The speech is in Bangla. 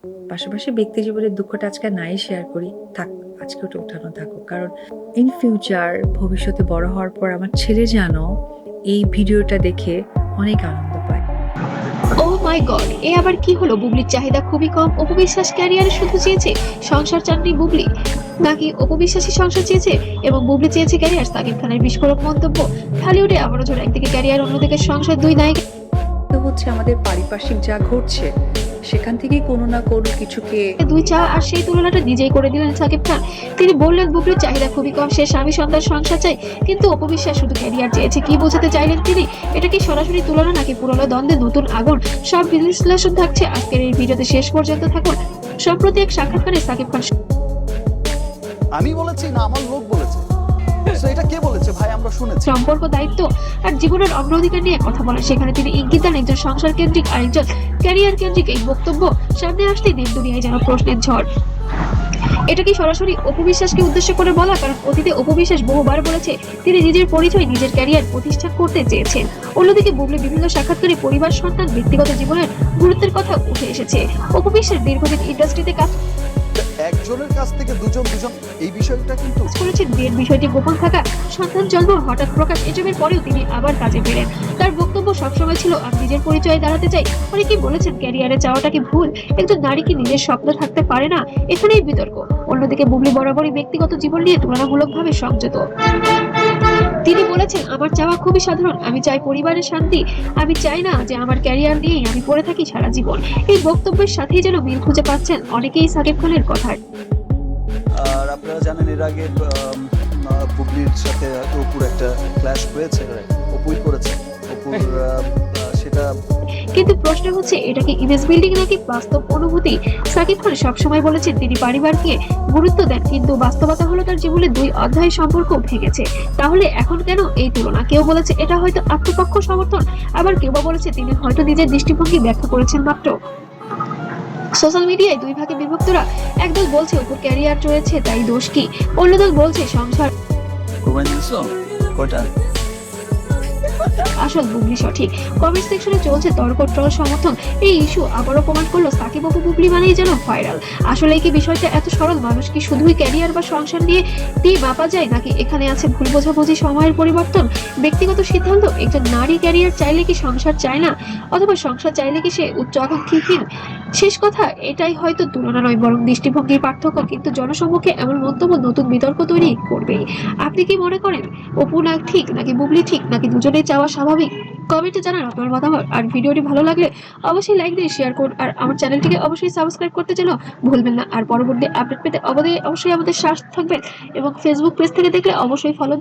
পাশাপাশি ব্যক্তি জীবনের দুঃখটা আজকে নাই শেয়ার করি, থাক, আজকে ওটা উঠানো থাকুক। কারণ ইন ফিউচার ভবিষ্যতে বড় হওয়ার পর আমার ছেলে যেন এই ভিডিওটা দেখে অনেক আনন্দ পায়। ও মাই গড, এ আবার কি হলো? বুবলির চাহিদা খুবই কম, অপু বিশ্বাস ক্যারিয়ারে শুধু চেয়েছে সংসার, চাননি বুবলি? নাকি অপু বিশ্বাসী সংসার চেয়েছে এবং বুবলি চেয়েছে ক্যারিয়ার? সাকিব খানের বিস্ফোরক মন্তব্য। ঢালিউডে আবারও ঝড়, একদিকে ক্যারিয়ার, অন্যদিকে সংসার, দুই নায়িকা। তো হচ্ছে আমাদের পারিপার্শ্বিক যা ঘটছে সেখান থেকেই কোনো না কোনো কিছুকে দুই চা, আর সেই তুলনাটা নিজেই করে দিলেন সাকিব খান। তিনি বললেন বুবলির চাহিদা খুবই কম, সে স্বামী সন্তান সংসার চাই, কিন্তু অপু বিশ্বাস শুধু ক্যারিয়ার চেয়েছে। কি বোঝাতে চাইলেন তিনি? এটা কি সরাসরি তুলনা নাকি পুরনো দ্বন্দ্বে নতুন আগুন? সব বিশ্লেষণ থাকছে আজকের এই ভিডিওতে, শেষ পর্যন্ত থাকুন। সম্প্রতি এক সাক্ষাৎকারে সাকিব খান আমি বলেছি না আমার লোক বলেছে, তো এটা কে বলেছে ভাই? আমরা শুনেছি। সম্পর্ক, দায়িত্ব আর জীবনের অগ্রাধিকার নিয়ে কথা বলেন। সেখানে তিনি ইঙ্গিত দেন একজন সংসার কেন্দ্রিক আর একজন ক্যারিয়ার কেন্দ্রিক। এই বক্তব্য সামনে আসতেই দেব দুনিয়ায় যেন প্রশ্নের ঝড়। এটা কি সরাসরি অপু বিশ্বাসকে উদ্দেশ্য করে বলা? কারণ অতীতে অপু বিশ্বাস বহুবার বলেছে তিনি নিজের পরিচয়, নিজের ক্যারিয়ার প্রতিষ্ঠা করতে চেয়েছেন। অন্যদিকে বুবলি বিভিন্ন সাক্ষাৎকারে পরিবার, সন্তান, ব্যক্তিগত জীবনের গুরুত্বের কথা উঠে এসেছে। অপু বিশ্বাস দীর্ঘদিন ইন্ডাস্ট্রিতে কাজ একজনের কাছ থেকে দুজন এই বিষয়টা কিন্তু করেছেন। বিয়ের বিষয়টি গোপন থাকা, সন্তান জন্ম হঠাৎ প্রকাশ, এসবের পরেও তিনি আবার কাজে ফেরেন। তার বক্তব্য সবসময় ছিল আমি নিজের পরিচয়ে দাঁড়াতে চাই। অনেকেই বলেছেন ক্যারিয়ারে চাওয়াটা কি ভুল? একজন নারী কি নিজের স্বপ্ন থাকতে পারে না? এখানেই বিতর্ক। অন্যদিকে বুবলি বরাবরই ব্যক্তিগত জীবন নিয়ে তুলনামূলকভাবে সংযত। তিনি বলেছেন আমার চাওয়া খুবই সাধারণ, আমি চাই পরিবারের শান্তি, আমি চাই না যে আমার ক্যারিয়ার নিয়েই আমি পড়ে থাকি সারা জীবন। এই বক্তব্যের সাথেই যেন মিল খুঁজে পাচ্ছেন অনেকেই সাকিব খানের কথায়। আর আপনারা জানেন এর আগে বুবলির সাথে অপুর একটা ক্ল্যাশ হয়েছে, অপুই করেছে অপুর সেটা। কিন্তু প্রশ্ন হচ্ছে এটা কি ইমেজ বিল্ডিং নাকি বাস্তব অনুভূতি? সাকিব খান সবসময় বলেছেন তিনি পরিবারকে গুরুত্ব দেন, কিন্তু বাস্তবতা হলো তার জীবনে দুই অধ্যায় সম্পর্ক ভেঙেছে। তাহলে এখন কেন এই তুলনা? কেউ বলেছে এটা হয়তো আত্মপক্ষ সমর্থন, আবার কেউ বা বলেছে তিনি হয়তো নিজের দৃষ্টিভঙ্গি ব্যাখ্যা করেছেন মাত্র। সোশ্যাল মিডিয়ায় দুই ভাগে বিভক্তরা। একদল বলছে উপর ক্যারিয়ার রয়েছে তাই দোষ কি, অন্যদল বলছে সংসার আসল, বুবলি সঠিক। কমেন্ট সেকশনে চলছে তর্ক, ট্রল, সমর্থন। এই ইস্যু আবারও প্রমাণ করলো সাকিব অপু বুবলি মানেই যেন ভাইরাল। আসলে কি বিষয়টা এত সরল? মানুষ কি শুধুই ক্যারিয়ার বা সংসার নিয়ে মাপা যায়, নাকি এখানে আছে ভুল বোঝাবুঝি, সময়ের পরিবর্তন, ব্যক্তিগত সিদ্ধান্ত? একজন নারী ক্যারিয়ার চাইলে কি সংসার চায় না, অথবা সংসার চাইলে কি সে উচ্চ আকাঙ্ক্ষীহীন? শেষ কথা এটাই, হয়তো তুলনা নয় বরং দৃষ্টিভঙ্গির পার্থক্য, কিন্তু জনসম্মুখে এমন মন্তব্য নতুন বিতর্ক তৈরি করবেই। আপনি কি মনে করেন অপু না ঠিক, নাকি বুবলি ঠিক, নাকি দুজনেই চাওয়া স্বাভাবিক? কমেন্টে জানান আপনার মতামত। আর ভিডিওটি ভালো লাগলে অবশ্যই লাইক দিয়ে শেয়ার করুন, আর আমার চ্যানেলটিকে অবশ্যই সাবস্ক্রাইব করতে যেন ভুলবেন না। আর পরবর্তী আপডেট পেতে অবশ্যই আমাদের সাথে থাকবেন, এবং ফেসবুক পেজ থেকে দেখলে অবশ্যই ফলো